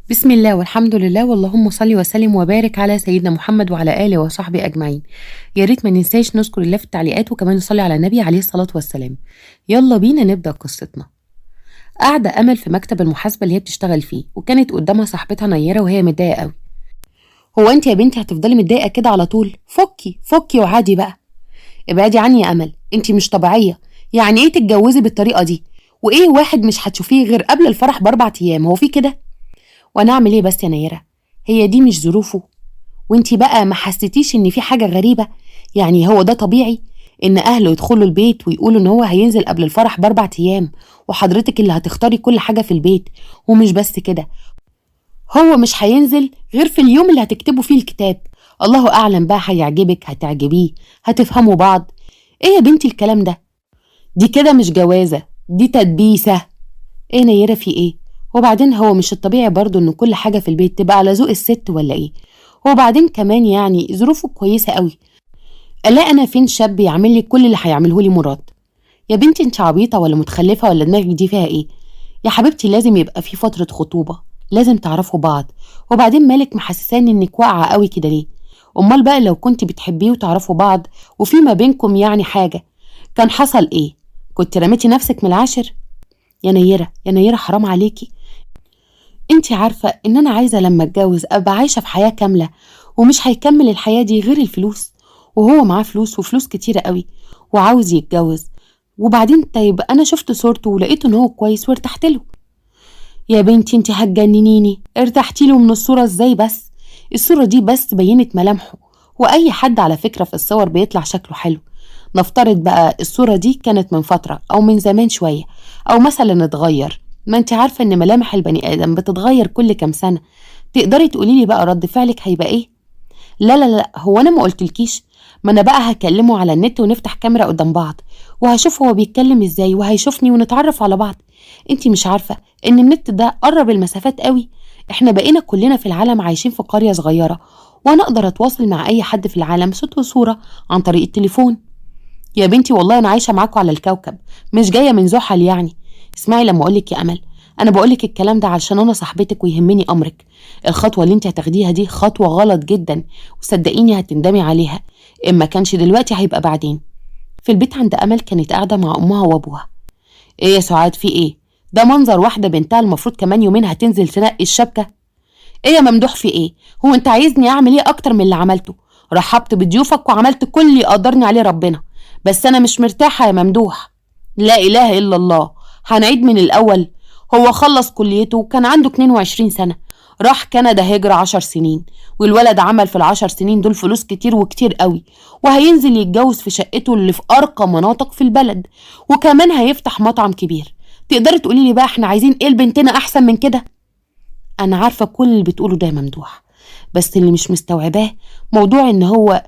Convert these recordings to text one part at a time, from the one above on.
بسم الله والحمد لله واللهم صل وسلم وبارك على سيدنا محمد وعلى آله وصحبه أجمعين. يا ريت ما ننساش نذكر الله في التعليقات وكمان نصلي على النبي عليه الصلاة والسلام. يلا بينا نبدأ قصتنا. قاعدة أمل في مكتب المحاسبة اللي هي بتشتغل فيه، وكانت قدامها صاحبتها نيرة وهي متضايقة قوي. هو انت يا بنتي هتفضلي متضايقة كده على طول؟ فكي فكي وعادي بقى. ابعدي عني يا أمل، انت مش طبيعية. يعني ايه تتجوزي بالطريقة دي؟ وايه واحد مش هتشوفيه غير قبل الفرح ب4 أيام؟ هو في كده؟ وانا اعمل ايه بس يا نيرة؟ هي دي مش ظروفه؟ وانتي بقى ما حسيتيش ان في حاجة غريبة؟ يعني هو ده طبيعي ان اهله يدخلوا البيت ويقولوا ان هو هينزل قبل الفرح ب4 أيام وحضرتك اللي هتختاري كل حاجة في البيت؟ ومش بس كده، هو مش هينزل غير في اليوم اللي هتكتبوا فيه الكتاب. الله اعلم بقى، هيعجبك هتعجبيه هتفهموا بعض. ايه يا بنتي الكلام ده؟ دي كده مش جوازة، دي تدبيسة. ايه نيرة في ايه؟ وبعدين هو مش الطبيعي برضو ان كل حاجة في البيت تبقى على ذوق الست ولا ايه؟ وبعدين كمان يعني ظروفه كويسة قوي. الا انا فين شاب يعمل لي كل اللي هيعمله لي مراد؟ يا بنتي انت عبيطة ولا متخلفة ولا دماغك دي فيها ايه؟ يا حبيبتي لازم يبقى في فترة خطوبة، لازم تعرفوا بعض. وبعدين مالك محسساني انك واقعة قوي كده ليه؟ امال بقى لو كنت بتحبيه وتعرفوا بعض وفي ما بينكم يعني حاجة، كان حصل ايه؟ كنت رميتي نفسك من العاشر؟ يا نيرة يا نيرة حرام عليكي. انتي عارفة ان انا عايزة لما اتجوز ابقى عايشة في حياة كاملة، ومش هيكمل الحياة دي غير الفلوس. وهو معاه فلوس وفلوس كتيرة قوي وعاوز يتجوز. وبعدين طيب انا شفت صورته ولقيت ان هو كويس وارتحت له. يا بنتي انتي هتجننيني، ارتحتي له من الصورة ازاي بس؟ الصورة دي بس بينت ملامحه، واي حد على فكرة في الصور بيطلع شكله حلو. نفترض بقى الصورة دي كانت من فترة او من زمان شوية، او مثلا اتغير. ما انت عارفة ان ملامح البني ادم بتتغير كل كام سنة. تقدري تقوليلي بقى رد فعلك هيبقى ايه؟ لا لا لا، هو انا ما قلتلكيش؟ ما انا بقى هكلمه على النت ونفتح كاميرا قدام بعض، وهشوف هو بيتكلم ازاي وهيشوفني ونتعرف على بعض. انتي مش عارفة ان النت ده قرب المسافات قوي؟ احنا بقينا كلنا في العالم عايشين في قرية صغيرة، وانا اقدر اتواصل مع اي حد في العالم صوت وصورة عن طريق التليفون. يا بنتي والله انا عايشه معاكوا على الكوكب، مش جايه من زحل يعني. اسمعي لما اقولك يا امل، انا بقولك الكلام ده علشان انا صاحبتك ويهمني امرك. الخطوه اللي انت هتاخديها دي خطوه غلط جدا، وصدقيني هتندمي عليها. اما كانش دلوقتي هيبقى بعدين. في البيت عند امل كانت قاعده مع امها وابوها. ايه يا سعاد في ايه؟ ده منظر واحده بنتها المفروض كمان يومين هتنزل تنقي الشبكه. ايه يا ممدوح في ايه؟ هو انت عايزني اعمل ايه اكتر من اللي عملته؟ رحبت بضيوفك وعملت كل اللي يقدرني عليه ربنا، بس انا مش مرتاحة يا ممدوح. لا اله الا الله، هنعيد من الاول. هو خلص كليته وكان عنده 22 سنة، راح كندا هجرة 10 سنين، والولد عمل في ال10 سنين دول فلوس كتير وكتير قوي، وهينزل يتجوز في شقته اللي في ارقى مناطق في البلد، وكمان هيفتح مطعم كبير. تقدري تقولي لي بقى احنا عايزين ايه لبنتنا احسن من كده؟ انا عارفة كل اللي بتقوله ده يا ممدوح، بس اللي مش مستوعباه موضوع ان هو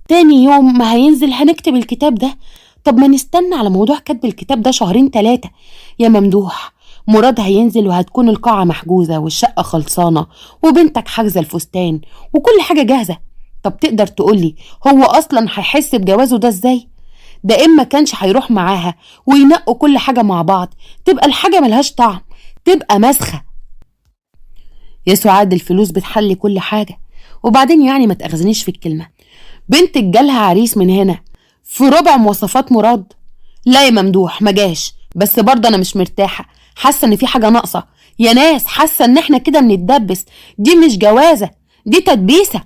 تاني يوم ما هينزل هنكتب الكتاب ده. طب ما نستنى على موضوع كتب الكتاب ده 2 3 يا ممدوح. مراد هينزل وهتكون القاعة محجوزة والشقة خلصانة وبنتك حاجزة الفستان وكل حاجة جاهزة. طب تقدر تقولي هو أصلا هيحس بجوازه ده ازاي؟ ده إما كانش هيروح معاها وينقوا كل حاجة مع بعض، تبقى الحاجة ملهاش طعم، تبقى مسخة. يا سعاد الفلوس بتحلي كل حاجة. وبعدين يعني ما تأخذنيش في الكلمة، بنتك جالها عريس من هنا في ربع مواصفات مراد. لا يا ممدوح ما جاش، بس برضه انا مش مرتاحة، حاسة ان في حاجة ناقصة. يا ناس حاسة ان احنا كده بنتدبس، دي مش جوازة، دي تدبيسة.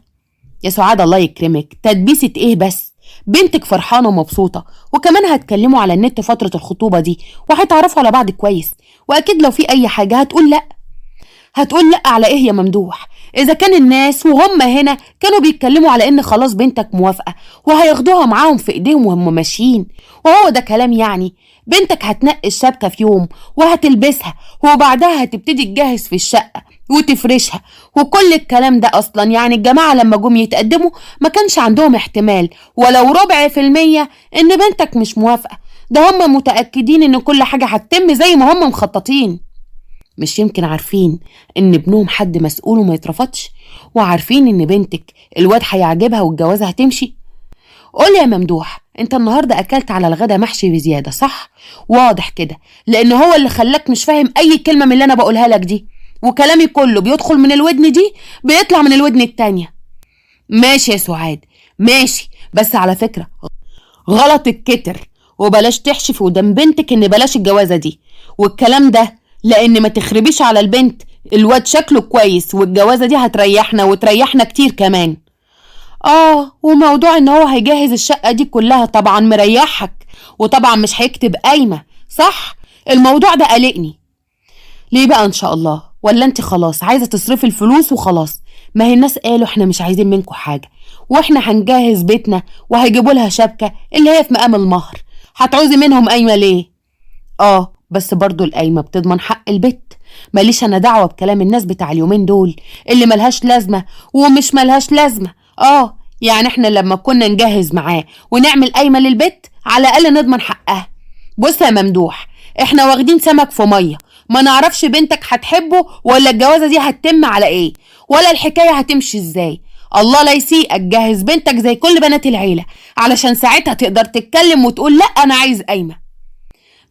يا سعاد الله يكرمك، تدبيسة ايه بس؟ بنتك فرحانة ومبسوطة، وكمان هتكلموا على النت فترة الخطوبة دي وهيتعرفوا على بعض كويس، واكيد لو في اي حاجة هتقول لا. هتقول لأ على ايه يا ممدوح؟ اذا كان الناس وهم هنا كانوا بيتكلموا على ان خلاص بنتك موافقة وهياخدوها معاهم في ايديهم وهم ماشيين، وهو ده كلام يعني؟ بنتك هتنقي الشبكة في يوم وهتلبسها، وبعدها هتبتدي تجهز في الشقة وتفرشها وكل الكلام ده. اصلا يعني الجماعة لما جم يتقدموا ما كانش عندهم احتمال ولو ربع في المية ان بنتك مش موافقة. ده هم متأكدين ان كل حاجة هتتم زي ما هم مخططين. مش يمكن عارفين ان ابنهم حد مسؤول وما يترفضش، وعارفين ان بنتك الواد هيعجبها والجوازة هتمشي؟ قول يا ممدوح، انت النهاردة اكلت على الغدا محشي بزيادة صح؟ واضح كده، لان هو اللي خلاك مش فاهم اي كلمة من اللي انا بقولها لك دي. وكلامي كله بيدخل من الودن دي بيطلع من الودن التانية. ماشي يا سعاد ماشي، بس على فكرة غلط الكتر، وبلاش تحشي في ودان بنتك ان بلاش الجوازة دي والكلام ده، لان ما تخربيش على البنت. الواد شكله كويس والجوازة دي هتريحنا وتريحنا كتير كمان. وموضوع ان هو هيجهز الشقة دي كلها طبعا مريحك، وطبعا مش هيكتب قايمة، صح؟ الموضوع ده قلقني. ليه بقى ان شاء الله؟ ولا انت خلاص عايزة تصرفي الفلوس وخلاص؟ ما هي الناس قالوا احنا مش عايزين منكم حاجة، واحنا هنجهز بيتنا وهيجيبوا لها شبكة اللي هي في مقام المهر، هتعوزي منهم قايمة ليه؟ بس برضو القايمة بتضمن حق البت. ماليش انا دعوة بكلام الناس بتاع اليومين دول اللي ملهاش لازمة ومش ملهاش لازمة. يعني احنا لما كنا نجهز معاه ونعمل قايمة للبت على الاقل نضمن حقها. بص يا ممدوح، احنا واخدين سمك في مية، ما نعرفش بنتك هتحبه ولا الجوازة دي هتتم على ايه ولا الحكاية هتمشي ازاي. الله لا يسيئك، جهز بنتك زي كل بنات العيلة علشان ساعتها تقدر تتكلم وتقول لا انا عايز قايمة.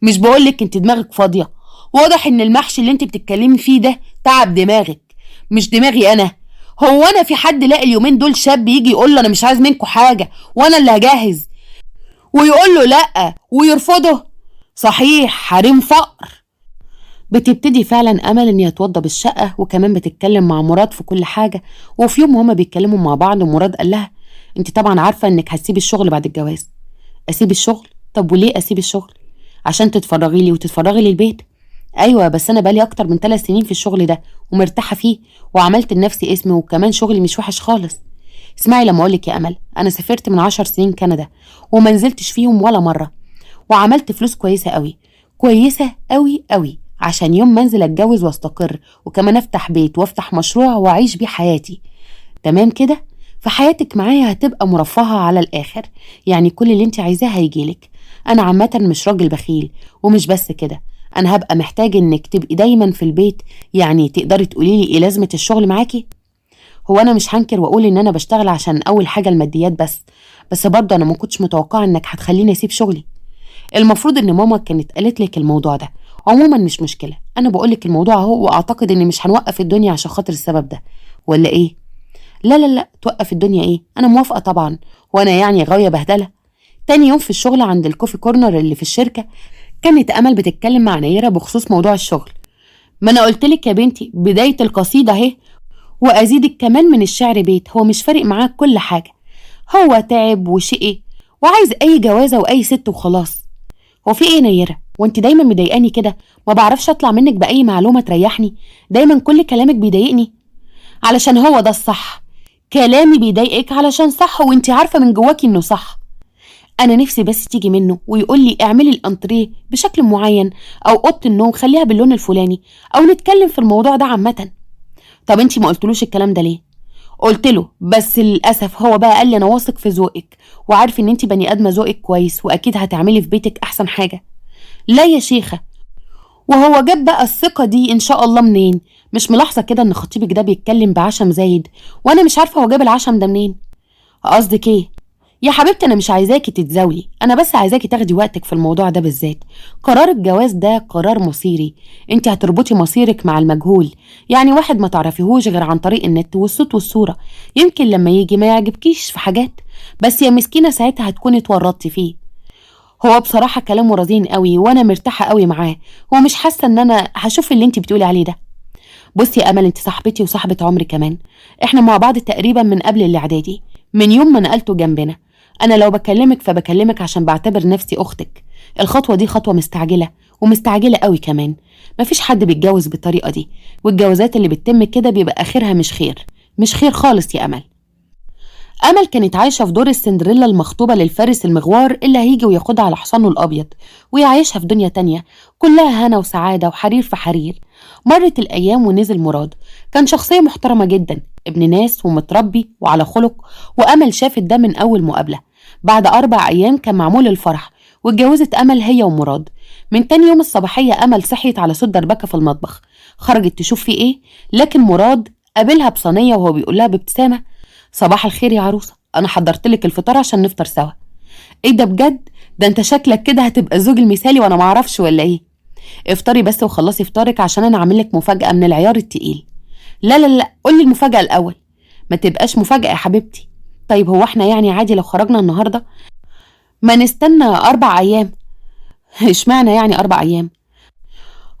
مش بقولك انت دماغك فاضية؟ واضح ان المحشي اللي انت بتتكلمي فيه ده تعب دماغك مش دماغي انا. هو انا في حد لاقي اليومين دول شاب يجي يقول له انا مش عايز منكم حاجة وانا اللي هجهز ويقول له لا ويرفضه؟ صحيح حريم فقر. بتبتدي فعلا امل ان يتوضى بالشقة، وكمان بتتكلم مع مراد في كل حاجة. وفي يوم هما بيتكلموا مع بعض ومراد قال لها انت طبعا عارفة انك هتسيبي الشغل بعد الجواز. اسيب الشغل؟ طب وليه اسيب الشغل؟ عشان تتفرغي لي وتتفرغي للبيت. ايوه بس انا بقالي اكتر من 3 سنين في الشغل ده ومرتاحه فيه، وعملت لنفسي اسمي، وكمان شغلي مش وحش خالص. اسمعي لما اقولك يا امل، انا سافرت من 10 سنين كندا وما نزلتش فيهم ولا مره، وعملت فلوس كويسه قوي كويسه قوي قوي عشان يوم ما انزل اتجوز واستقر وكمان افتح بيت وافتح مشروع واعيش بيه حياتي. تمام كده؟ فحياتك معايا هتبقى مرفهه على الاخر، يعني كل اللي انت عايزاه هيجيلك. انا عامه مش راجل بخيل، ومش بس كده، انا هبقى محتاج انك تبقي دايما في البيت. يعني تقدري تقولي لي ايه لازمه الشغل معاكي؟ هو انا مش هنكر واقول ان انا بشتغل عشان اول حاجه الماديات بس برضه انا ما كنتش متوقعه انك هتخليني اسيب شغلي. المفروض ان ماما كانت قالت لك الموضوع ده. عموما مش مشكله، انا بقول لك الموضوع اهو، واعتقد ان مش هنوقف الدنيا عشان خاطر السبب ده، ولا ايه؟ لا لا لا، توقف الدنيا ايه؟ انا موافقه طبعا، وانا يعني غاويه بهدله. تاني يوم في الشغل عند الكوفي كورنر اللي في الشركه، كانت امل بتتكلم مع نيره بخصوص موضوع الشغل. ما انا قلتلك يا بنتي بدايه القصيده اهي، وازيدك كمان من الشعر بيت. هو مش فارق معاك كل حاجه، هو تعب وشقي وعايز اي جوازه واي ست وخلاص. هو في ايه نيره؟ وانت دايما مضايقاني كده، ما بعرفش اطلع منك باي معلومه تريحني، دايما كل كلامك بيضايقني. علشان هو ده الصح، كلامي بيضايقك علشان صح، وانت عارفه من جواكي انه صح. انا نفسي بس تيجي منه ويقول لي اعملي الانتريه بشكل معين، او اوضه النوم خليها باللون الفلاني، او نتكلم في الموضوع ده عامه. طب انتي ما قلتلوش الكلام ده ليه؟ قلت له، بس للاسف هو بقى قال لي انا واثق في ذوقك وعارف ان انتي بني ادمه ذوقك كويس واكيد هتعملي في بيتك احسن حاجه. لا يا شيخه، وهو جاب بقى الثقه دي ان شاء الله منين؟ مش ملاحظه كده ان خطيبك ده بيتكلم بعشم زايد، وانا مش عارفه هو جاب العشم ده منين؟ قصدك ايه؟ يا حبيبتي انا مش عايزاكي تتزاولي، انا بس عايزاكي تاخدي وقتك في الموضوع ده بالذات. قرار الجواز ده قرار مصيري، انت هتربطي مصيرك مع المجهول، يعني واحد ما تعرفيهوش غير عن طريق النت والصوت والصورة. يمكن لما يجي ما يعجبكيش في حاجات، بس يا مسكينة ساعتها هتكوني اتورطتي فيه. هو بصراحة كلامه رزين قوي وانا مرتاحة قوي معاه، ومش حاسة ان انا هشوف اللي انت بتقولي عليه ده. بصي يا امل، انت صاحبتي وصاحبة عمري كمان، احنا مع بعض تقريبا من قبل الاعدادي، من يوم ما نقلته جنبنا. انا لو بكلمك فبكلمك عشان بعتبر نفسي اختك. الخطوة دي خطوة مستعجلة، ومستعجلة قوي كمان. مفيش حد بيتجوز بالطريقة دي، والجوازات اللي بتتم كده بيبقى اخرها مش خير، مش خير خالص يا امل. امل كانت عايشه في دور السندريلا المخطوبه للفارس المغوار اللي هيجي وياخدها على حصانه الابيض ويعيشها في دنيا تانية كلها هنا وسعاده وحرير في حرير. مرت الايام ونزل مراد، كان شخصيه محترمه جدا، ابن ناس ومتربي وعلى خلق، وامل شافت ده من اول مقابله. بعد 4 ايام كان معمول الفرح، واتجوزت امل هي ومراد. من تاني يوم الصباحيه امل صحيت على صوت دربكه في المطبخ، خرجت تشوف فيه ايه، لكن مراد قابلها بصينيه وهو بيقول لها بابتسامه: صباح الخير يا عروسه، انا حضرت لك الفطار عشان نفطر سوا. ايه ده بجد؟ ده انت شكلك كده هتبقى الزوج المثالي وانا معرفش ولا ايه؟ افطري بس وخلصي فطارك عشان انا عاملك مفاجأة من العيار التقيل. لا لا لا، قولي المفاجأة الاول. ما تبقاش مفاجأة يا حبيبتي. طيب هو احنا يعني عادي لو خرجنا النهاردة؟ ما نستنى 4 ايام. اشمعنى يعني 4 ايام؟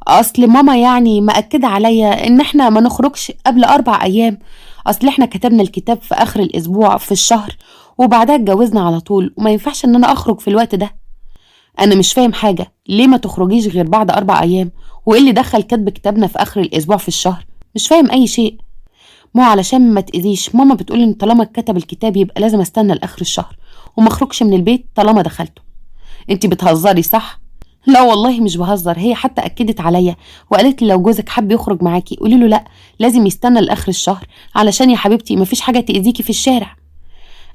اصل ماما يعني مأكدة عليا ان احنا ما نخرجش قبل 4 ايام. اصل احنا كتبنا الكتاب في اخر الاسبوع في الشهر، وبعدها اتجوزنا على طول، وما ينفعش ان انا اخرج في الوقت ده. انا مش فاهم حاجة، ليه ما تخرجيش غير بعد 4 ايام؟ وايه اللي دخل كتب كتابنا في اخر الاسبوع في الشهر؟ مش فاهم اي شيء. ما هو علشان ما تأذيش ماما، بتقول ان طالما كتب الكتاب يبقى لازم استنى لاخر الشهر وما اخرجش من البيت طالما دخلته. انتي بتهزري صح؟ لا والله مش بهزر، هي حتى اكدت عليا وقالت لي لو جوزك حب يخرج معاكي قولي له لا، لازم يستنى لاخر الشهر، علشان يا حبيبتي مفيش حاجه تاذيكي في الشارع.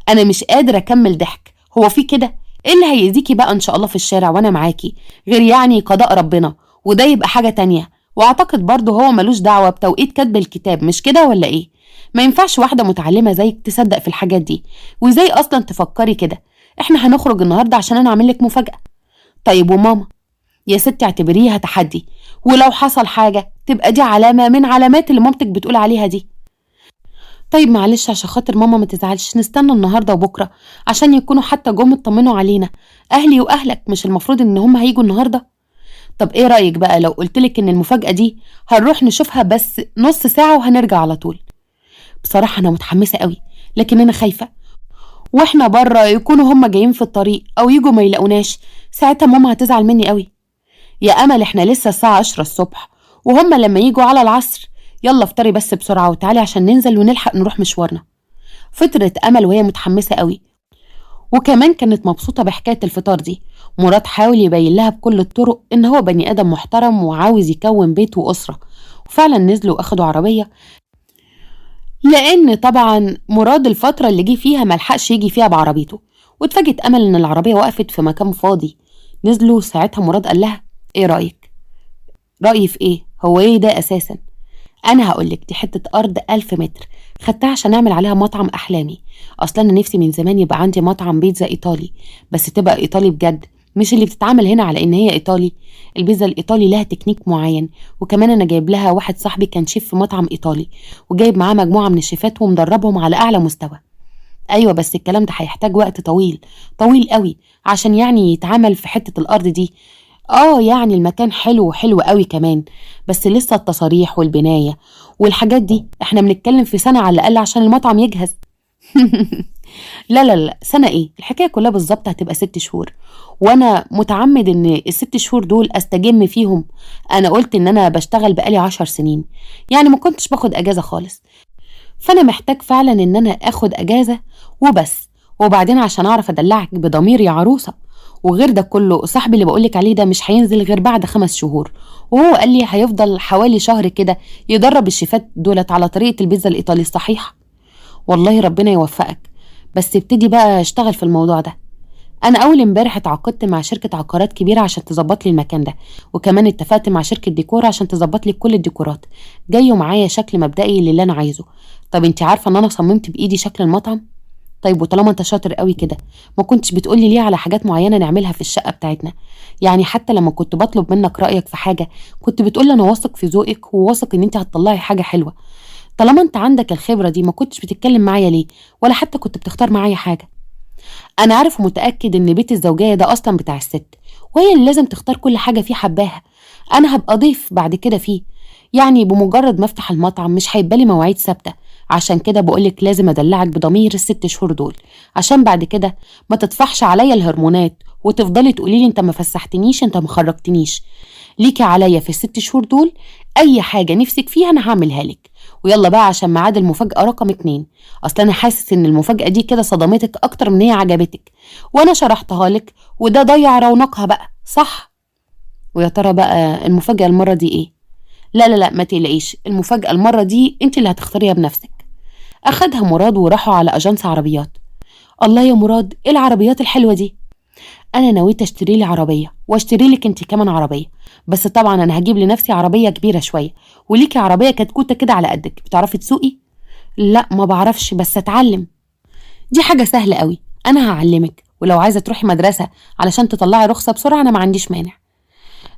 انا مش قادره اكمل ضحك، هو في كده؟ ايه اللي هيأذيكي بقى ان شاء الله في الشارع وانا معاكي، غير يعني قضاء ربنا، وده يبقى حاجه تانية. واعتقد برضه هو ملوش دعوه بتوقيت كتب الكتاب، مش كده ولا ايه؟ ما ينفعش واحده متعلمه زيك تصدق في الحاجات دي، وازاي اصلا تفكري كده؟ احنا هنخرج النهارده عشان انا اعمل لك مفاجاه. طيب وماما؟ يا ستي اعتبريها تحدي، ولو حصل حاجة تبقى دي علامة من علامات اللي مامتك بتقول عليها دي. طيب معلش عشان خاطر ماما ما تزعلش، نستنى النهاردة وبكرة عشان يكونوا حتى جم اطمنوا علينا. أهلي وأهلك مش المفروض إن هم هيجوا النهاردة؟ طب إيه رأيك بقى لو قلتلك إن المفاجأة دي هنروح نشوفها بس نص ساعة وهنرجع على طول؟ بصراحة أنا متحمسة قوي، لكن أنا خايفة واحنا بره يكونوا هم جايين في الطريق أو يجوا ما يلاقوناش، ساعتها ماما هتزعل مني قوي. يا أمل احنا لسه الساعة 10 الصبح، وهم لما يجوا على العصر. يلا افطري بس بسرعة وتعالي عشان ننزل ونلحق نروح مشوارنا. فطرت أمل وهي متحمسة قوي، وكمان كانت مبسوطة بحكاية الفطار دي. مراد حاول يبين لها بكل الطرق إن هو بني آدم محترم وعاوز يكون بيت وأسرة، وفعلا نزلوا وأخدوا عربية، لأن طبعا مراد الفترة اللي جه فيها ملحقش يجي فيها بعربيته، واتفاجئت أمل إن العربية وقفت في مكان فاضي. نزلوا ساعتها مراد قال لها ايه رأيك؟ رأيي في ايه؟ هو ايه ده اساسا؟ انا هقولك دي حتة ارض 1000 متر، خدتها عشان اعمل عليها مطعم احلامي. اصلا انا نفسي من زمان يبقى عندي مطعم بيتزا ايطالي، بس تبقى ايطالي بجد، مش اللي بتتعمل هنا على ان هي ايطالي. البيتزا الايطالي لها تكنيك معين، وكمان انا جايب لها واحد صاحبي كان شيف في مطعم ايطالي، وجايب معاه مجموعة من الشيفات ومدربهم على اعلى مستوى. ايوه بس الكلام ده هيحتاج وقت طويل، طويل قوي، عشان يعني يتعمل في حتة الارض دي. يعني المكان حلو حلو قوي كمان، بس لسه التصاريح والبناية والحاجات دي احنا بنتكلم في سنة على الأقل عشان المطعم يجهز. لا لا لا، سنة ايه؟ الحكاية كلها بالظبط هتبقى 6 شهور، وانا متعمد ان ال6 شهور دول استجم فيهم. انا قلت ان انا بشتغل بقالي 10 سنين، يعني ما كنتش باخد اجازة خالص، فانا محتاج فعلا ان انا اخد اجازة وبس. وبعدين عشان اعرف ادلعك بضمير يا عروسة. وغير ده كله صاحبي اللي بقولك عليه ده مش هينزل غير بعد 5 شهور، وهو قال لي هيفضل حوالي شهر كده يدرب الشيفات دولت على طريقة البيتزا الإيطالي الصحيحة. والله ربنا يوفقك، بس ابتدي بقى اشتغل في الموضوع ده. انا اول امبارح اتعاقدت مع شركة عقارات كبيرة عشان تظبط لي المكان ده، وكمان اتفقت مع شركة ديكور عشان تظبط لي كل الديكورات، جاي معايا شكل مبدئي للي انا عايزه. طب انت عارفة ان انا صممت بايدي شكل المطعم؟ طيب وطالما انت شاطر قوي كده، ما كنتش بتقولي ليه على حاجات معينة نعملها في الشقة بتاعتنا؟ يعني حتى لما كنت بطلب منك رأيك في حاجة كنت بتقولي انا واثق في ذوقك وواثق ان انت هتطلعي حاجة حلوة. طالما انت عندك الخبرة دي ما كنتش بتتكلم معايا ليه؟ ولا حتى كنت بتختار معايا حاجة؟ انا عارف ومتأكد ان بيت الزوجية ده اصلا بتاع الست، وهي اللي لازم تختار كل حاجة فيه حباها. انا هبقى ضيف بعد كده فيه، يعني بمجرد ما افتح المطعم مش هيبقى مواعيد ثابتة. عشان كده بقولك لازم ادلعك بضمير ال6 شهور دول، عشان بعد كده ما تطفحش عليا الهرمونات وتفضلي تقوليلي انت ما فسحتنيش، انت ما خرجتنيش. ليكي عليا في ال6 شهور دول اي حاجة نفسك فيها انا هعملها لك. ويلا بقى عشان ميعاد المفاجأة رقم 2. اصل انا حاسس ان المفاجأة دي كده صدمتك اكتر من هي عجبتك، وانا شرحتها لك وده ضيع رونقها بقى، صح؟ ويا ترى بقى المفاجأة المرة دي ايه؟ لا لا لا، ما تقلقيش، المفاجأة المرة دي انت اللي هتختاريها بنفسك. اخدها مراد وراحوا على اجانس عربيات. الله يا مراد، ايه العربيات الحلوة دي؟ انا نويت اشتري لي عربية واشتري لك انت كمان عربية، بس طبعا انا هجيب لنفسي عربية كبيرة شوية، وليكي عربية كتكوتة كده على قدك. بتعرفي تسوقي؟ لا ما بعرفش، بس اتعلم. دي حاجة سهلة قوي، انا هعلمك، ولو عايزة تروحي مدرسة علشان تطلعي رخصة بسرعة انا ما عنديش مانع.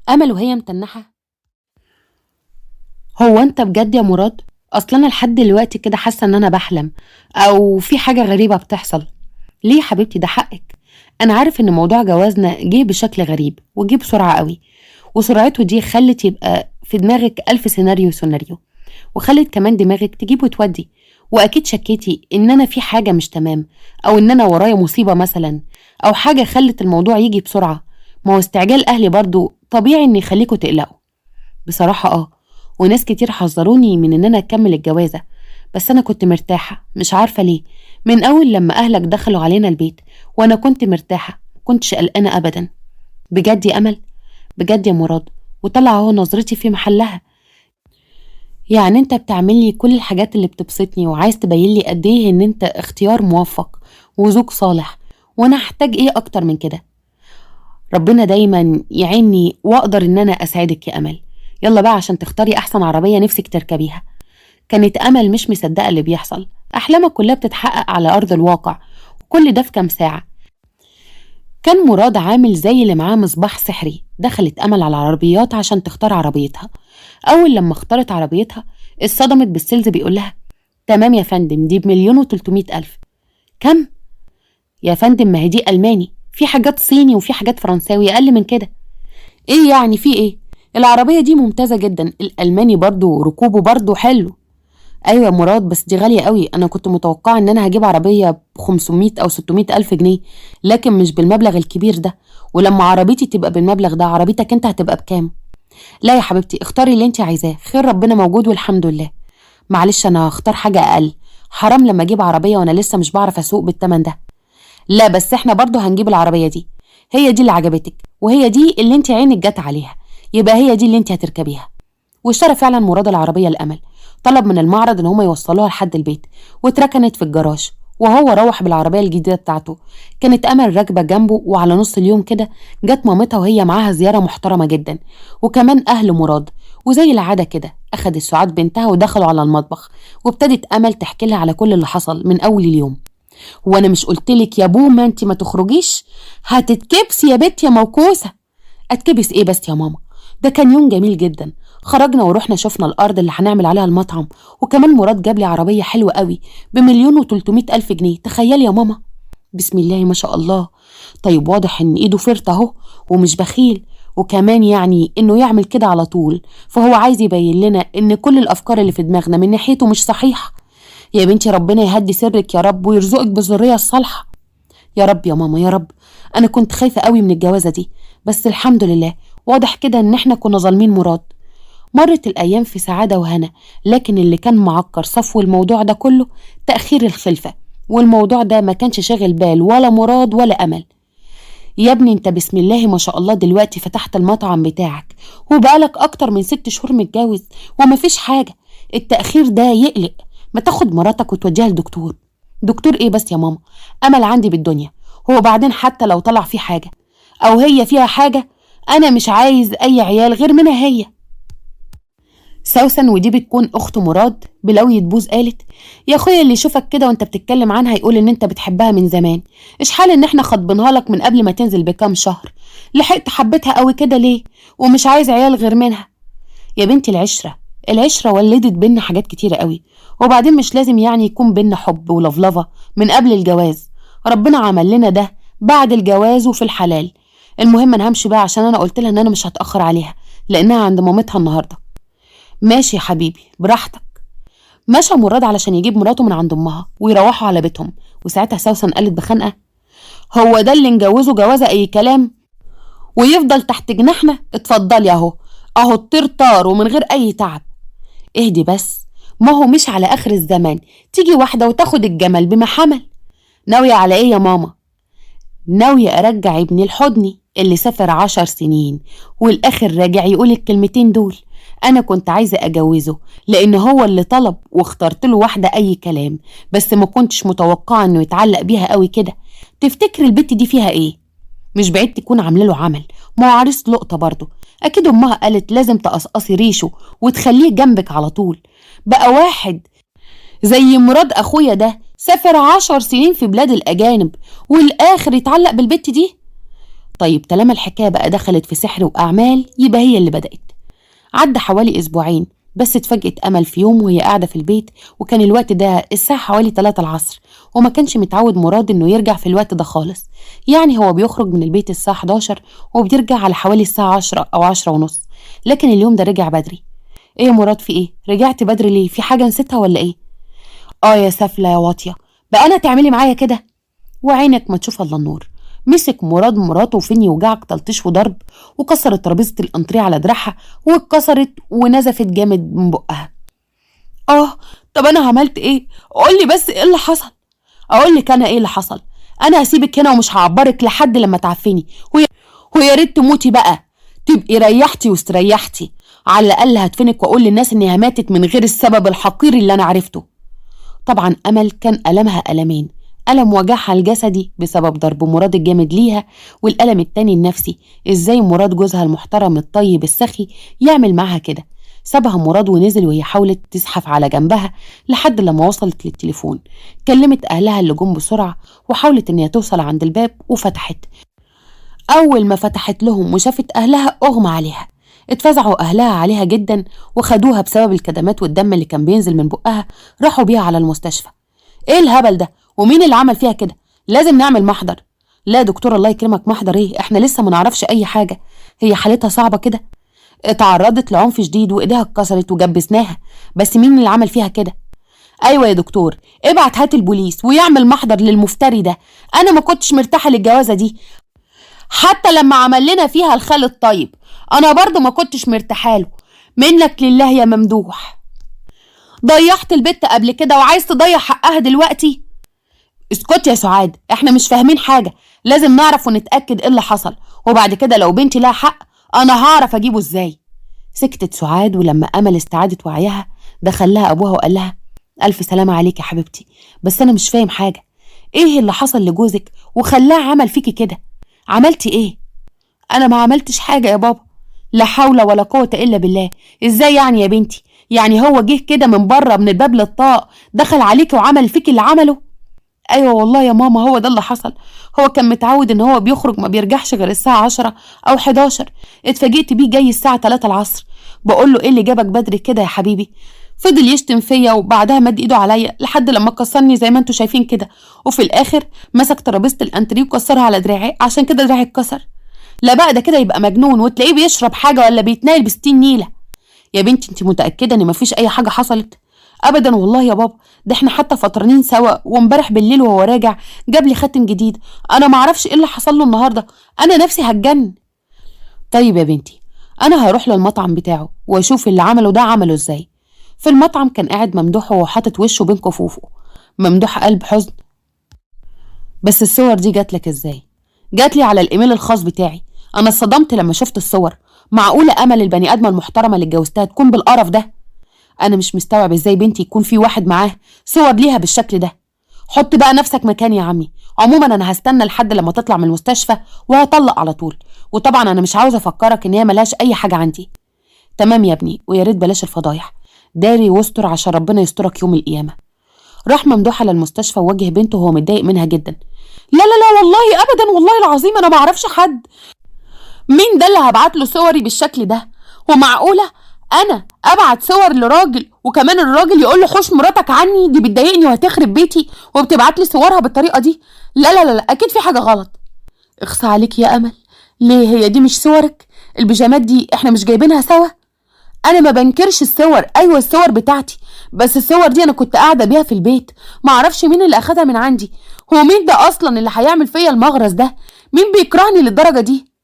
أمل وهي متنحة: هو أنت بجد يا مراد؟ أصل أنا لحد دلوقتي كده حاسة إن أنا بحلم أو في حاجة غريبة بتحصل. ليه يا حبيبتي؟ ده حقك. أنا عارف إن موضوع جوازنا جه بشكل غريب وجه بسرعة قوي، وسرعته دي خلت يبقى في دماغك ألف سيناريو، وخلت كمان دماغك تجيب وتودي، وأكيد شكيتي إن أنا في حاجة مش تمام، أو إن أنا ورايا مصيبة مثلا، أو حاجة خلت الموضوع يجي بسرعة. ما هو استعجال أهلي برضو طبيعي إن يخليكوا تقلقوا. بصراحة وناس كتير حذروني من إن أنا أكمل الجوازة، بس أنا كنت مرتاحة مش عارفة ليه. من أول لما أهلك دخلوا علينا البيت وأنا كنت مرتاحة، مكنتش قلقانة أبدا. بجد يا أمل، بجد يا مراد، وطلع هو نظرتي في محلها. يعني انت بتعملي كل الحاجات اللي بتبسطني وعايز تبين لي قد ايه ان انت اختيار موفق وزوج صالح، وانا هحتاج ايه اكتر من كده؟ ربنا دايما يعيني واقدر ان انا اساعدك يا امل. يلا بقى عشان تختاري احسن عربية نفسك تركبيها. كانت امل مش مصدقة اللي بيحصل، احلامك كلها بتتحقق على ارض الواقع، وكل ده في كام ساعة. كان مراد عامل زي اللي معاه مصباح سحري. دخلت امل على العربيات عشان تختار عربيتها. اول لما اختارت عربيتها اتصدمت بالسيلز بيقول لها: تمام يا فندم، دي ب1,300,000. كم؟ يا فندم ما هي دي ألماني، في حاجات صيني وفي حاجات فرنساوي أقل من كده. إيه يعني في إيه؟ العربية دي ممتازة جدا، الألماني برضو ركوبه برضو حلو. أيوة يا مراد، بس دي غالية قوي. أنا كنت متوقعة إن أنا هجيب عربية ب500 أو 600 ألف جنيه، لكن مش بالمبلغ الكبير ده. ولما عربيتي تبقى بالمبلغ ده، عربيتك أنت هتبقى بكام؟ لا يا حبيبتي، اختاري اللي أنت عايزاه، خير ربنا موجود والحمد لله. معلش انا هختار حاجة اقل، حرام لما اجيب عربية وانا لسه مش بعرف اسوق بالتمن ده. لا بس احنا برضو هنجيب العربية دي، هي دي اللي عجبتك وهي دي اللي انت عينك جت عليها، يبقى هي دي اللي انت هتركبيها. واشترى فعلا مراد العربية الأمل. طلب من المعرض ان هم يوصلوها لحد البيت، واتركنت في الجراج، وهو روح بالعربية الجديدة بتاعته. كانت أمل راكبة جنبه، وعلى نص اليوم كده جت مامتها وهي معاها زيارة محترمة جدا، وكمان أهل مراد. وزي العادة كده أخدت سعاد بنتها ودخلوا على المطبخ، وابتدت أمل تحكي لها على كل اللي حصل من أول اليوم. وانا مش قلتلك يا بومه انت ما تخرجيش؟ هتتكبسي يا بنت يا موكوسه. اتكبس ايه بس يا ماما؟ ده كان يوم جميل جدا. خرجنا ورحنا شفنا الارض اللي هنعمل عليها المطعم، وكمان مراد جاب لي عربيه حلوه قوي ب1,300,000 جنيه. تخيلي يا ماما. بسم الله ما شاء الله. طيب واضح ان ايده فرطه اهو، ومش بخيل، وكمان يعني انه يعمل كده على طول، فهو عايز يبين لنا ان كل الافكار اللي في دماغنا من ناحيته مش صحيحه. يا بنتي ربنا يهدي سرك يا رب، ويرزقك بالذريه الصالحه. يا رب يا ماما يا رب. انا كنت خايفه قوي من الجوازه دي، بس الحمد لله واضح كده ان احنا كنا ظالمين مراد. مرت الايام في سعاده وهنا، لكن اللي كان معكر صفو الموضوع ده كله تاخير الخلفه. والموضوع ده ما كانش شاغل بال ولا مراد ولا امل. يا ابني انت بسم الله ما شاء الله دلوقتي فتحت المطعم بتاعك، وبقالك اكتر من 6 شهور متجوز ومفيش حاجه. التاخير ده يقلق. ما تاخد مراتك وتوديها لدكتور. دكتور ايه بس يا ماما؟ امل عندي بالدنيا. هو بعدين حتى لو طلع فيه حاجه او هي فيها حاجه، انا مش عايز اي عيال غير منها هي. سوسن، ودي بتكون اخت مراد، بلوية بوز قالت: يا اخويا اللي يشوفك كده وانت بتتكلم عنها يقول ان انت بتحبها من زمان. ايش حال ان احنا خطبناها لك من قبل ما تنزل بكام شهر؟ لحقت حبيتها قوي كده ليه؟ ومش عايز عيال غير منها. يا بنتي العشرة ولدت بينا حاجات كتيرة قوي، وبعدين مش لازم يعني يكون بينا حب ولفلفة من قبل الجواز. ربنا عمل لنا ده بعد الجواز وفي الحلال. المهم انا همشي بقى عشان انا قلت لها ان انا مش هتأخر عليها، لانها عند مامتها النهارده. ماشي يا حبيبي براحتك. مشى مراد علشان يجيب مراته من عند امها ويروحوا على بيتهم. وساعتها سوسن قالت بخنقه: هو ده اللي نجوزه جوازه اي كلام ويفضل تحت جناحنا؟ اتفضلي اهو، اهو الطير طار ومن غير اي تعب. اهدي بس، ما هو مش على اخر الزمان تيجي واحده وتاخد الجمل بما حمل. ناويه على ايه يا ماما؟ ناويه ارجع ابني لحضني اللي سافر 10 سنين، والاخر راجع يقول الكلمتين دول. انا كنت عايزه اجوزه لان هو اللي طلب، واخترت له واحده اي كلام، بس ما كنتش متوقعه انه يتعلق بيها قوي كده. تفتكر البت دي فيها ايه؟ مش بعيد تكون عامله له عمل، ما هو عريس لقطه برضه. اكيد امها قالت لازم تقصقصي ريشه وتخليه جنبك على طول. بقى واحد زي مراد اخويا ده سافر 10 سنين في بلاد الاجانب، والاخر يتعلق بالبت دي؟ طيب طالما الحكاية بقى دخلت في سحر وأعمال يبقى هي اللي بدأت. عدى حوالي أسبوعين، بس اتفاجئت أمل في يوم وهي قاعدة في البيت، وكان الوقت ده الساعة حوالي 3 العصر، وما كانش متعود مراد إنه يرجع في الوقت ده خالص. يعني هو بيخرج من البيت الساعة 11 وبيرجع على حوالي الساعة 10 أو 10 ونص، لكن اليوم ده رجع بدري. إيه يا مراد، في إيه؟ رجعت بدري ليه؟ في حاجة نسيتها ولا إيه؟ يا سافلة يا واطية، بقى أنا تعملي معايا كده؟ وعينك ما تشوف الا النور. مسك مراد مراته فين يوجعك تلطيش وضرب، وكسرت ترابيزه الانتريه على دراعها، واتكسرت ونزفت جامد من بقها. طب انا عملت ايه؟ قولي بس ايه اللي حصل. اقول لك انا ايه اللي حصل؟ انا هسيبك هنا ومش هعبرك لحد لما تعفني، ويا ريت تموتي بقى، تبقي ريحتي واستريحتي. على الاقل هدفنك واقول للناس انها ماتت من غير السبب الحقير اللي انا عرفته. طبعا أمل كان ألمها ألمين، ألم وجعها الجسدي بسبب ضرب مراد الجامد ليها، والألم التاني النفسي، إزاي مراد جوزها المحترم الطيب السخي يعمل معها كده. سابها مراد ونزل وهي حاولت تزحف على جنبها لحد لما وصلت للتليفون. كلمت أهلها اللي جم بسرعة، وحاولت إنها توصل عند الباب وفتحت. أول ما فتحت لهم وشافت أهلها أغمى عليها. اتفزعوا أهلها عليها جدا، وخدوها بسبب الكدمات والدم اللي كان بينزل من بقها. راحوا بيها على المستشفى. ايه الهبل ده؟ ومين اللي عمل فيها كده؟ لازم نعمل محضر. لا دكتور الله يكرمك، محضر ايه؟ احنا لسه ما نعرفش اي حاجة، هي حالتها صعبة كده، اتعرضت لعنف شديد وايديها اتكسرت وجبسناها، بس مين اللي عمل فيها كده؟ ايوه يا دكتور، ابعت هات البوليس ويعمل محضر للمفتري ده. انا ما كنتش مرتاحة للجوازة دي، حتى لما عمل لنا فيها الخال الطيب انا برضو ما كنتش مرتاحة له. منك لله يا ممدوح، ضيعت البت قبل كده وعايز تضيع حقها دلوقتي؟ اسكت يا سعاد، احنا مش فاهمين حاجة، لازم نعرف ونتأكد ايه اللي حصل، وبعد كده لو بنتي لها حق انا هعرف اجيبه ازاي. سكتت سعاد، ولما امل استعادت وعيها دخل لها ابوها وقال لها: الف سلامة عليك يا حبيبتي، بس انا مش فاهم حاجة، ايه اللي حصل لجوزك وخلاه عمل فيكي كده؟ عملتي ايه؟ انا ما عملتش حاجة يا بابا. لا حول ولا قوة الا بالله. ازاي يعني يا بنتي؟ يعني هو جه كده من بره من الباب للطاق، دخل عليكي وعمل فيكي اللي عمله؟ ايوه والله يا ماما، هو ده اللي حصل. هو كان متعود ان هو بيخرج ما بيرجعش غير الساعة 10 او 11. اتفاجئت بيه جاي الساعة 3 العصر. بقول له: ايه اللي جابك بدري كده يا حبيبي؟ فضل يشتم فيا، وبعدها مد ايده عليا لحد لما كسرني زي ما انتوا شايفين كده، وفي الاخر مسك ترابيزة الانتريه وكسرها على دراعي، عشان كده دراعي اتكسر. لا بقى، ده كده يبقى مجنون، وتلاقيه بيشرب حاجة ولا بيتنايل بستين نيلة. يا بنتي انت متأكدة ان مفيش اي حاجة حصلت؟ ابدا والله يا بابا، ده احنا حتى فطرانين سوا، وامبارح بالليل وهو راجع جاب لي خاتم جديد. انا معرفش ايه اللي حصل له النهارده، انا نفسي هتجنن. طيب يا بنتي، انا هروح للمطعم بتاعه واشوف اللي عمله ده عمله ازاي. في المطعم كان قاعد ممدوح وهو حاطط وشه بين كفوفه. ممدوح قلب حزن: بس الصور دي جاتلك ازاي؟ جاتلي على الايميل الخاص بتاعي. انا اتصدمت لما شفت الصور. معقولة امل البني ادمة المحترمة اللي اتجوزتها تكون بالقرف ده؟ انا مش مستوعب ازاي بنتي يكون في واحد معاه صور ليها بالشكل ده. حط بقى نفسك مكاني يا عمي. عموما انا هستنى لحد لما تطلع من المستشفى وهطلق على طول، وطبعا انا مش عاوزه افكرك ان هي ملهاش اي حاجه عندي. تمام يا ابني، ويا ريت بلاش الفضايح، داري واستر عشان ربنا يسترك يوم القيامه. راح ممدوح على المستشفى وواجه بنته وهو متضايق منها جدا. لا لا لا والله ابدا، والله العظيم انا ما اعرفش حد. مين ده اللي هبعت له صوري بالشكل ده؟ ومعقوله انا ابعت صور لراجل وكمان الراجل يقول له حوش مراتك عني، دي بتضايقني وهتخرب بيتي، وبتبعت لي صورها بالطريقه دي؟ لا لا لا لا، اكيد في حاجه غلط. اخصى عليك يا امل، ليه هي دي مش صورك؟ البيجامات دي احنا مش جايبينها سوا؟ انا ما بنكرش الصور، ايوه الصور بتاعتي، بس الصور دي انا كنت قاعده بيها في البيت، ما اعرفش مين اللي اخدها من عندي. هو مين ده اصلا اللي هيعمل فيا المغرز ده؟ مين بيكرهني للدرجه دي؟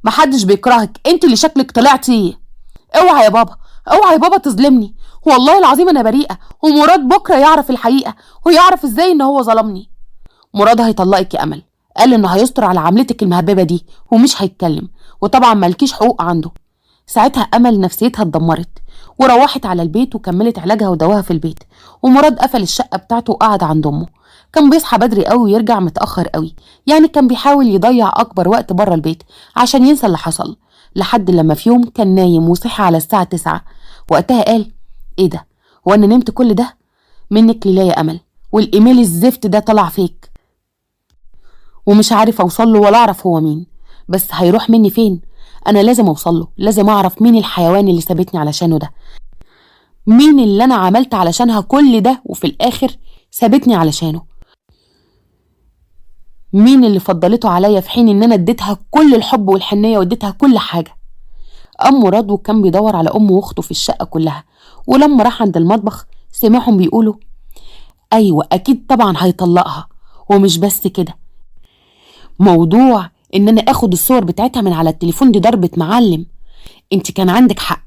محدش بيكرهك، انت اللي شكلك طلعتي. اوعى يا بابا، اوعى يا بابا تظلمني، والله العظيم انا بريئه، ومراد بكره يعرف الحقيقه، ويعرف ازاي ان هو ظلمني. مراد هيطلقك يا امل، قال انه هيستر على عملتك المهببه دي ومش هيتكلم، وطبعا مالكيش حقوق عنده. ساعتها امل نفسيتها اتدمرت، وروحت على البيت وكملت علاجها ودواها في البيت، ومراد قفل الشقه بتاعته وقعد عند امه. كان بيصحى بدري قوي ويرجع متاخر قوي، يعني كان بيحاول يضيع اكبر وقت بره البيت عشان ينسى اللي حصل، لحد لما في يوم كان نايم وصحى على الساعه 9. وقتها قال: ايه ده، هو انا نمت كل ده؟ منك لله يا امل، والايميل الزفت ده طلع فيك ومش عارف اوصل له ولا اعرف هو مين. بس هيروح مني فين؟ انا لازم اوصله، لازم اعرف مين الحيوان اللي سابتني علشانه ده، مين اللي انا عملت علشانها كل ده وفي الاخر سابتني علشانه، مين اللي فضلته عليا في حين ان انا اديتها كل الحب والحنية واديتها كل حاجة. ام رضوى كان بيدور على امه واخته في الشقة كلها، ولما راح عند المطبخ سمعهم بيقولوا ايوه اكيد طبعا هيطلقها. ومش بس كده، موضوع ان انا اخد الصور بتاعتها من على التليفون دي ضربة معلم. انت كان عندك حق.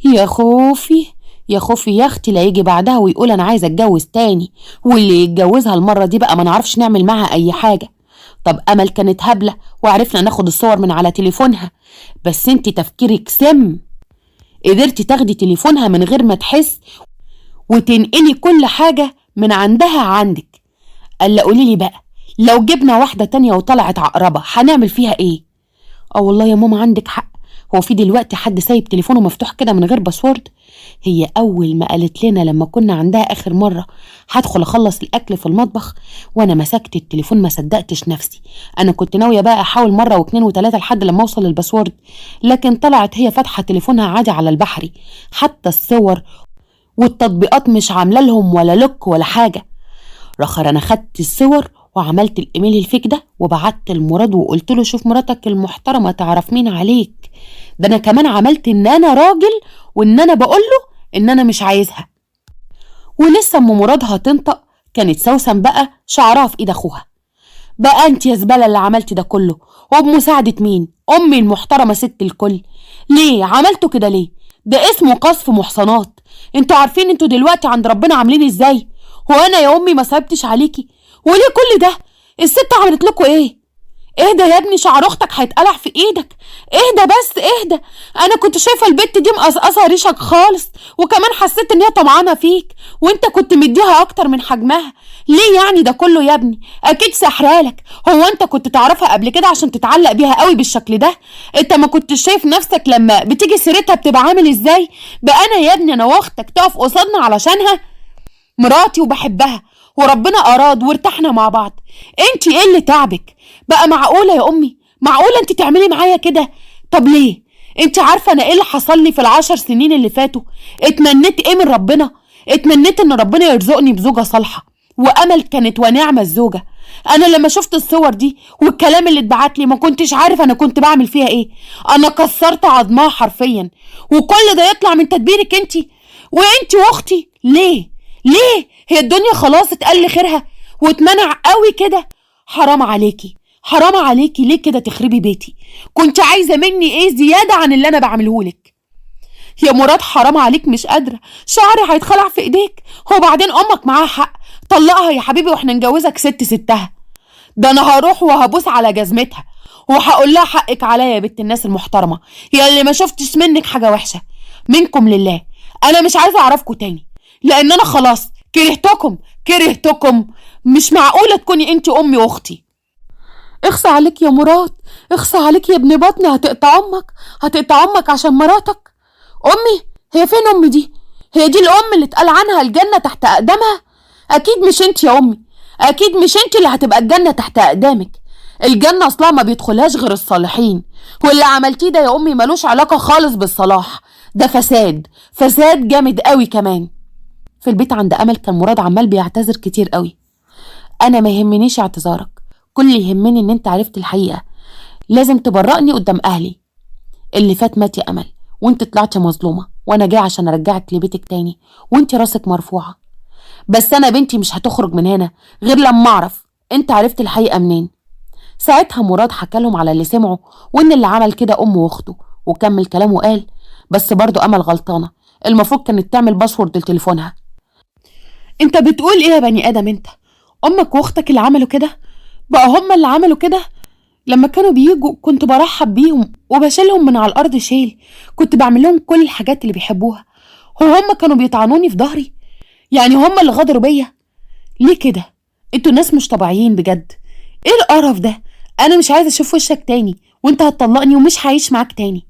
يا خوفي يا خوفي يا اختي لا يجي بعدها ويقول انا عايزه اتجوز تاني، واللي يتجوزها المره دي بقى ما نعرفش نعمل معاها اي حاجه. طب امل كانت هبله وعرفنا ناخد الصور من على تليفونها، بس انت تفكيرك سم، قدرتي تاخدي تليفونها من غير ما تحس وتنقلي كل حاجه من عندها عندك. الا قوليلي بقى، لو جبنا واحده تانية وطلعت عقربه هنعمل فيها ايه؟ والله يا ماما عندك حق، هو في دلوقتي حد سايب تليفونه مفتوح كده من غير باسورد؟ هي اول ما قالت لنا لما كنا عندها اخر مره هدخل اخلص الاكل في المطبخ وانا مسكت التليفون ما صدقتش نفسي. انا كنت ناويه بقى احاول مره واثنين وثلاثه لحد لما اوصل للباسورد، لكن طلعت هي فاتحه تليفونها عادي على البحري، حتى الصور والتطبيقات مش عامله لهم ولا لوك ولا حاجه. رخر انا خدت الصور وعملت الايميل الفيك ده وبعت لمراد وقلت له شوف مراتك المحترمه تعرف مين عليك، ده انا كمان عملت ان انا راجل وان انا بقول له ان انا مش عايزها. ولسه ام مراد هتنطق كانت سوسن بقى شعرها في ايد اخوها. بقى انت يا زباله اللي عملتي ده كله وبمساعده مين؟ امي المحترمه ست الكل. ليه عملتوا كده ليه؟ ده اسمه قذف محصنات. انتوا عارفين انتوا دلوقتي عند ربنا عاملين ازاي؟ هو انا يا امي ما صعبتش عليكي؟ وليه كل ده؟ الست عملت لكم ايه؟ اهدى يا ابني، شعر اختك هيتقلع في ايدك. اهدى بس اهدى. انا كنت شايفه البت دي مقصقصه ريشك خالص، وكمان حسيت ان هي طمعانه فيك وانت كنت مديها اكتر من حجمها. ليه يعني ده كله يا ابني؟ اكيد سحرالك. هو انت كنت تعرفها قبل كده عشان تتعلق بيها قوي بالشكل ده؟ انت ما كنتش شايف نفسك لما بتيجي سيرتها بتبقى عامل ازاي؟ بقى انا يا ابني انا واختك تقف قصادنا علشانها؟ مراتي وبحبها وربنا اراد وارتحنا مع بعض. انت ايه اللي تعبك؟ بقى معقوله يا امي؟ معقوله انت تعملي معايا كده؟ طب ليه؟ انت عارفه انا ايه اللي حصل لي في ال10 سنين اللي فاتوا؟ اتمنيت ايه من ربنا؟ اتمنيت ان ربنا يرزقني بزوجه صالحه، وامل كانت ونعمه الزوجه. انا لما شفت الصور دي والكلام اللي اتبعت لي ما كنتش عارف انا كنت بعمل فيها ايه. انا كسرت عظمها حرفيا، وكل ده يطلع من تدبيرك انت وانت واختي. ليه؟ ليه؟ هي الدنيا خلاص اتقل خيرها واتمنع قوي كده؟ حرام عليكي، حرام عليكي، ليه كده تخربي بيتي؟ كنت عايزه مني ايه زياده عن اللي انا بعملهولك؟ يا مراد حرام عليك، مش قادره، شعري هيتخلع في ايديك. وبعدين امك معاها حق، طلقها يا حبيبي واحنا نجوزك ست ستها. ده انا هروح وهبوس على جزمتها وهقول لها حقك عليا يا بنت الناس المحترمه، يا اللي ما شفتش منك حاجه وحشه. منكم لله، انا مش عايزه اعرفكم تاني، لان انا خلاص كرهتكم كرهتكم. مش معقوله تكوني انت امي واختي. اخصى عليك يا مراد، اخصى عليك يا ابن بطني، هتقطع امك، هتقطع امك عشان مراتك. امي؟ هي فين امي دي؟ هي دي الام اللي اتقال عنها الجنه تحت اقدامها؟ اكيد مش انت يا امي، اكيد مش انت اللي هتبقى الجنه تحت اقدامك. الجنه اصلا ما بيدخلهاش غير الصالحين، واللي عملتيه ده يا امي ملوش علاقه خالص بالصلاح، ده فساد، فساد جامد قوي كمان. في البيت عند امل كان مراد عمال بيعتذر كتير قوي. انا ما يهمنيش اعتذارك، كل اللي يهمني ان انت عرفت الحقيقه، لازم تبرئني قدام اهلي. اللي فات مات يا امل، وانت طلعتي مظلومه، وانا جاي عشان ارجعك لبيتك تاني وانت راسك مرفوعه. بس انا بنتي مش هتخرج من هنا غير لما اعرف انت عرفت الحقيقه منين. ساعتها مراد حكى لهم على اللي سمعه، وان اللي عمل كده امه واخته، وكمل كلامه وقال بس برضو امل غلطانه، المفروض كانت تعمل باسورد لتليفونها. انت بتقول ايه يا بني ادم انت؟ امك واختك اللي عملوا كده؟ بقى هم اللي عملوا كده؟ لما كانوا بيجوا كنت برحب بيهم وبشيلهم من على الارض شيل، كنت بعمل لهم كل الحاجات اللي بيحبوها. هو هم كانوا بيطعنوني في ظهري؟ يعني هم اللي غدروا بيا؟ ليه كده؟ انتوا ناس مش طبيعيين بجد. ايه القرف ده؟ انا مش عايزه اشوف وشك تاني، وانت هتطلقني ومش هعيش معاك تاني.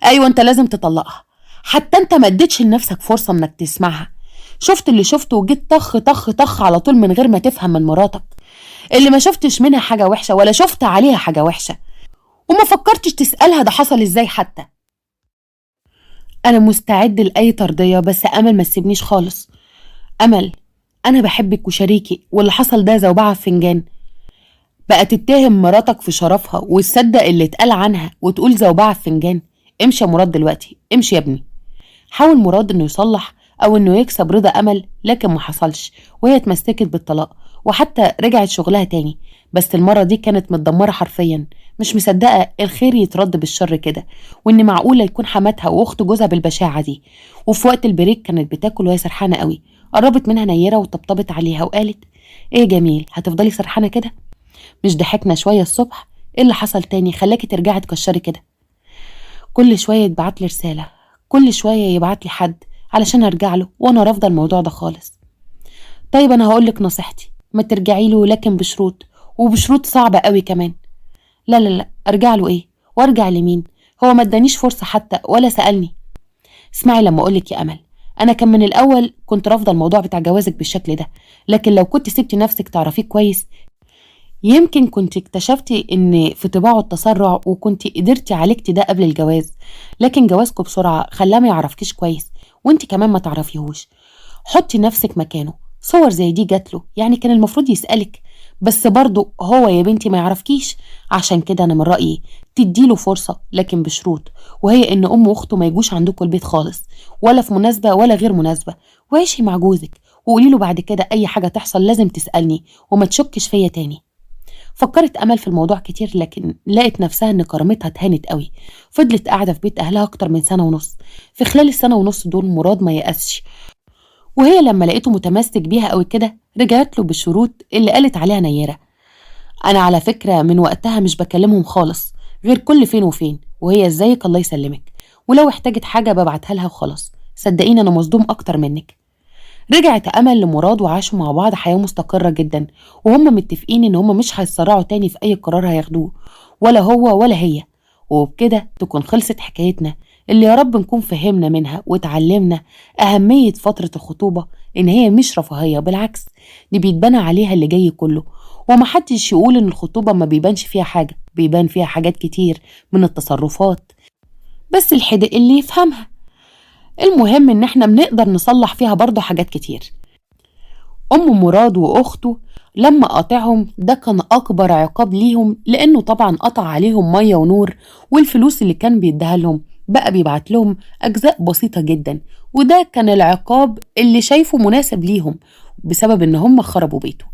ايوه انت لازم تطلقها، حتى انت ما اديتش لنفسك فرصه انك تسمعها. شفت اللي شفته وجيت طخ طخ طخ على طول من غير ما تفهم من مراتك، اللي ما شفتش منها حاجه وحشه ولا شفت عليها حاجه وحشه. وما فكرتش تسألها ده حصل ازاي حتى؟ انا مستعد لأي ترضية، بس امل ما تسيبنيش خالص. امل، انا بحبك وشريكي، واللي حصل ده زوبعة في فنجان. بقى تتهم مراتك في شرفها وتصدق اللي اتقال عنها وتقول زوبعة في فنجان؟ امشي يا مراد دلوقتي، امشي يا ابني. حاول مراد انه يصلح او انه يكسب رضا امل، لكن ما حصلش، وهي اتمسكت بالطلاق وحتى رجعت شغلها تاني، بس المرة دي كانت متدمرة حرفيا، مش مصدقة الخير يترد بالشر كده، وان معقولة يكون حماتها واخت جوزها بالبشاعة دي. وفي وقت البريك كانت بتاكل وهي سرحانة قوي، قربت منها نيرة وطبطبت عليها وقالت: ايه جميل، هتفضلي سرحانة كده؟ مش ضحكنا شوية الصبح؟ ايه اللي حصل تاني خلاكي ترجعي تكشري كده؟ كل شوية يتبعت لي رسالة، كل شوية يبعت لي حد علشان ارجع له، وانا رافضة الموضوع ده خالص. طيب انا هقولك نصيحتي، ما ترجعي له، لكن بشروط، وبشروط صعبة قوي كمان. لا لا لا، ارجع له ايه؟ وارجع لمين؟ هو ما ادانيش فرصة حتى ولا سألني. اسمعي لما اقولك يا امل، انا كان من الاول كنت رافضة الموضوع بتاع جوازك بالشكل ده، لكن لو كنت سبتي نفسك تعرفيه كويس، يمكن كنت اكتشفتي ان في طباعه التسرع، وكنت قدرتي عالجتي ده قبل الجواز. لكن جوازكم بسرعة خلاه ما يعرفكيش كويس، وانت كمان ما تعرفيهوش. حطي نفسك مكانه، صور زي دي جاتله، يعني كان المفروض يسألك، بس برضو هو يا بنتي ما يعرفكيش. عشان كده انا من رأيي تديله فرصة، لكن بشروط، وهي ان ام واخته ما يجوش عندكم البيت خالص، ولا في مناسبة ولا غير مناسبة، وعيشي مع جوزك، وقولي له بعد كده اي حاجة تحصل لازم تسألني وما تشكش فيا تاني. فكرت امل في الموضوع كتير، لكن لقت نفسها ان كرامتها اتهانت قوي. فضلت قاعده في بيت اهلها اكتر من سنه ونص. في خلال السنه ونص دول مراد ما يأسش، وهي لما لقيته متمسك بيها قوي كده رجعت له بالشروط اللي قالت عليها نيره. انا على فكره من وقتها مش بكلمهم خالص، غير كل فين وفين، وهي ازيك الله يسلمك، ولو احتاجت حاجه ببعتها لها وخلاص. صدقيني انا مصدوم اكتر منك. رجعت أمل لمراد وعاشوا مع بعض حياة مستقرة جدا، وهم متفقين إن هم مش هيتسرعوا تاني في أي قرار هياخدوه، ولا هو ولا هي. وبكده تكون خلصت حكايتنا، اللي يا رب نكون فهمنا منها واتعلمنا أهمية فترة الخطوبة، إن هي مش رفاهية، بالعكس دي بيتبنى عليها اللي جاي كله. ومحدش يقول إن الخطوبة ما بيبانش فيها حاجة، بيبان فيها حاجات كتير من التصرفات، بس الحدق اللي يفهمها. المهم إن احنا بنقدر نصلح فيها برضه حاجات كتير. مراد وأخته لما قاطعهم ده كان أكبر عقاب ليهم، لأنه طبعا قطع عليهم مية ونور، والفلوس اللي كان بيديها لهم بقى بيبعت لهم أجزاء بسيطة جدا، وده كان العقاب اللي شايفه مناسب ليهم بسبب إن هم خربوا بيته.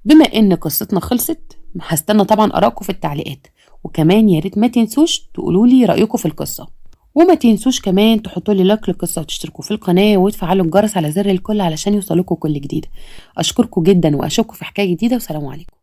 بما إن قصتنا خلصت، هستنى طبعا آرائكم في التعليقات، وكمان يا ريت ما تنسوش تقولوا لي رأيكم في القصة، وما تنسوش كمان تحطوا لي لايك للقصة وتشتركوا في القناة وتفعلوا الجرس على زر الكل علشان يوصلكوا كل جديد. أشكركم جدا وأشوفكم في حكاية جديدة، وسلام عليكم.